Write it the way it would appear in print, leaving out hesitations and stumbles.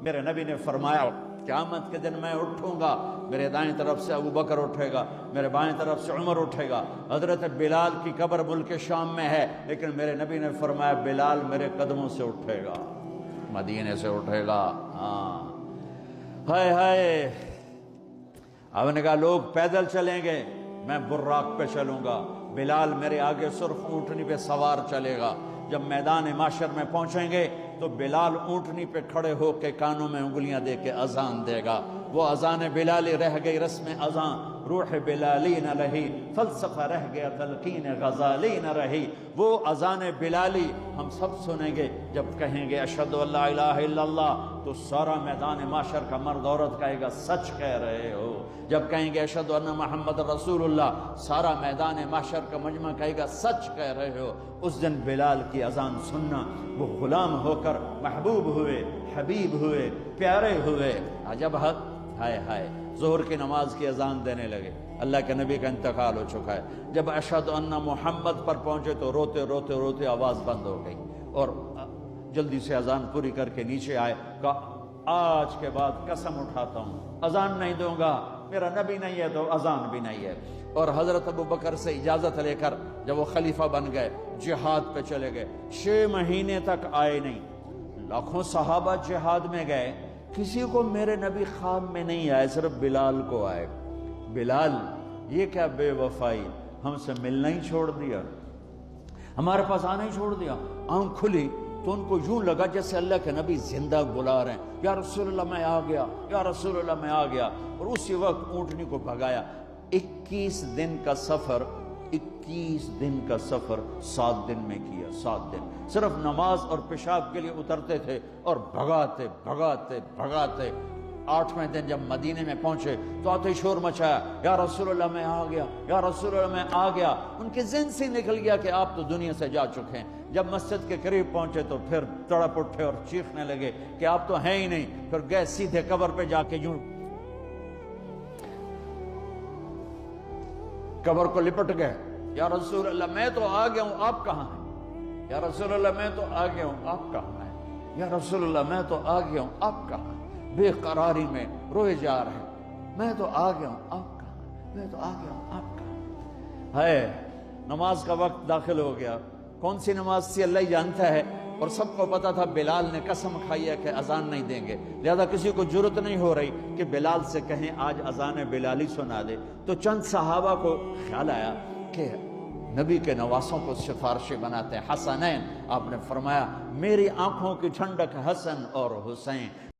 میرے نبی نے فرمایا قیامت کے دن میں اٹھوں گا، میرے دائیں طرف سے ابو بکر اٹھے گا، میرے بائیں طرف سے عمر اٹھے گا۔ حضرت بلال کی قبر ملک شام میں ہے، لیکن میرے نبی نے فرمایا بلال میرے قدموں سے اٹھے گا، مدینے سے اٹھے گا۔ ہاں، ہائے ہائے۔ اب نے کہا لوگ پیدل چلیں گے، میں براق پہ چلوں گا، بلال میرے آگے سرخ اونٹنی پہ سوار چلے گا۔ جب میدان معشر میں پہنچیں گے تو بلال اونٹنی پہ کھڑے ہو کے کانوں میں انگلیاں دے کے اذان دے گا۔ وہ اذان بلالی رہ گئی رسم اذان، روح بلالی نہ رہی، فلسفہ رہ گیا تلقین غزالی نہ رہی۔ وہ اذان بلالی ہم سب سنیں گے جب کہیں گے اشہد ان لا الہ الا اللہ، تو سارا میدان معشر کا مرد عورت کہے گا سچ کہہ رہے ہو۔ جب کہیں گے اشہد ان محمد رسول اللہ، سارا میدان معشر کا مجمع کہے گا سچ کہہ رہے ہو۔ اس دن بلال کی اذان سننا، وہ غلام ہو کر محبوب ہوئے، حبیب ہوئے، پیارے ہوئے۔ جب ہائے ہائے ظہر کی نماز کی اذان دینے لگے، اللہ کے نبی کا انتقال ہو چکا ہے، جب اشہد ان محمد پر پہنچے تو روتے روتے روتے آواز بند ہو گئی، اور جلدی سے اذان پوری کر کے نیچے آئے، کہا آج کے بعد قسم اٹھاتا ہوں اذان نہیں دوں گا، میرا نبی نہیں ہے تو اذان بھی نہیں ہے۔ اور حضرت ابو بکر سے اجازت لے کر جب وہ خلیفہ بن گئے، جہاد پہ چلے گئے، 6 مہینے تک آئے نہیں۔ لاکھوں صحابہ جہاد میں گئے، کسی کو میرے نبی خواب میں نہیں آئے، صرف بلال کو آئے۔ بلال یہ کیا بے وفائی، ہم سے ملنا ہی چھوڑ دیا، ہمارے پاس آنا ہی چھوڑ دیا۔ آنکھ کھلی تو ان کو یوں لگا جیسے اللہ کے نبی زندہ بلا رہے ہیں، یا رسول اللہ میں آ گیا، یا رسول اللہ میں آ گیا۔ اور اسی وقت اونٹنی کو بھگایا۔ 21 دن کا سفر، 21 دن کا سفر 7 دن میں کیا، 7 دن صرف نماز اور پیشاب کے لیے اترتے تھے اور بھگاتے بھگاتے بھگاتے۔ 8ویں دن جب مدینے میں پہنچے تو آتے ہی شور مچایا، یا رسول اللہ میں آ گیا، یا رسول اللہ میں آ گیا۔ ان کے ذہن سے نکل گیا کہ آپ تو دنیا سے جا چکے ہیں۔ جب مسجد کے قریب پہنچے تو پھر تڑپ اٹھے اور چیخنے لگے کہ آپ تو ہیں ہی نہیں۔ پھر گئے سیدھے قبر پہ جا کے یوں قبر کو لپٹ گئے، یا رسول اللہ میں تو آ گیا ہوں، آپ کہاں ہیں؟ یا رسول اللہ میں تو آ گیا ہوں، آپ کہاں ہیں؟ یا رسول اللہ میں تو آ گیا ہوں، آپ کہاں ہیں؟ بے قراری میں روئے جا رہے ہیں، میں تو آ گیا ہوں، آپ کہاں ہیں؟ میں تو آ گیا ہوں، آپ کہاں ہیں؟ ہے نماز کا وقت داخل ہو گیا۔ کون سی نماز تھی اللہ ہی جانتا ہے، اور سب کو پتا تھا بلال نے قسم کھائی ہے کہ اذان نہیں دیں گے، لہذا کسی کو جرت نہیں ہو رہی کہ بلال سے کہیں آج اذان بلالی سنا دے۔ تو چند صحابہ کو خیال آیا کہ نبی کے نواسوں کو سفارشی بناتے ہیں، حسنین۔ آپ نے فرمایا میری آنکھوں کی ٹھنڈک حسن اور حسین۔